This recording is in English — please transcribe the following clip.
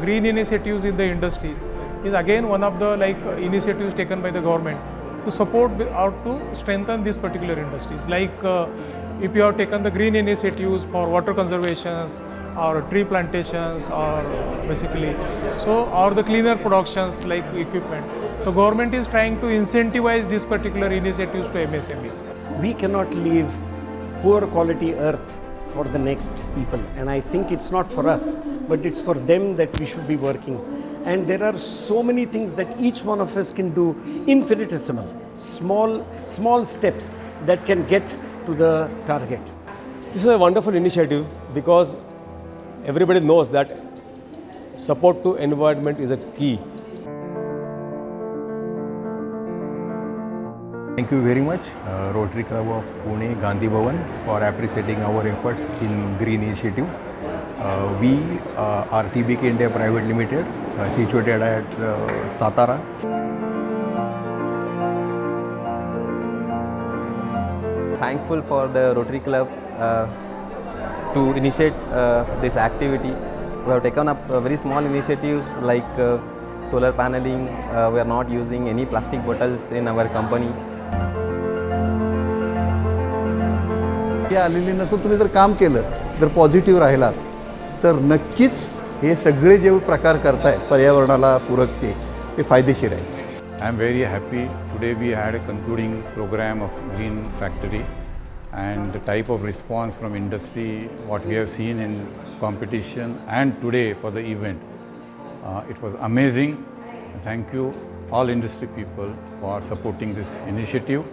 green initiatives in the industries is again one of the initiatives taken by the government to support or to strengthen these particular industries. If you have taken the green initiatives for water conservations or tree plantations or or the cleaner productions like equipment, the government is trying to incentivize these particular initiatives to MSMEs. We cannot leave poor quality earth for the next people, and I think it's not for us, but it's for them that we should be working. And there are so many things that each one of us can do, infinitesimal, small steps that can get to the target. This is a wonderful initiative because everybody knows that support to environment is a key. Thank you very much, Rotary Club of Pune, Gandhi Bhavan, for appreciating our efforts in green initiative. We are TBK India Private Limited, situated at Satara. Thankful for the Rotary Club to initiate this activity. We have taken up very small initiatives like solar paneling. We are not using any plastic bottles in our company. आलेली नसून तुम्ही जर काम केलं, जर positive राहिलात तर नक्कीच हे सगळे जे प्रकार करतायत पर्यावरणाला पूरक ते फायदेशीर आहे. I am very happy. Today we had a concluding program of Green Factory, and the type of response from industry, what we have seen in competition and today for the event, it was amazing. Thank you all industry people for supporting this initiative.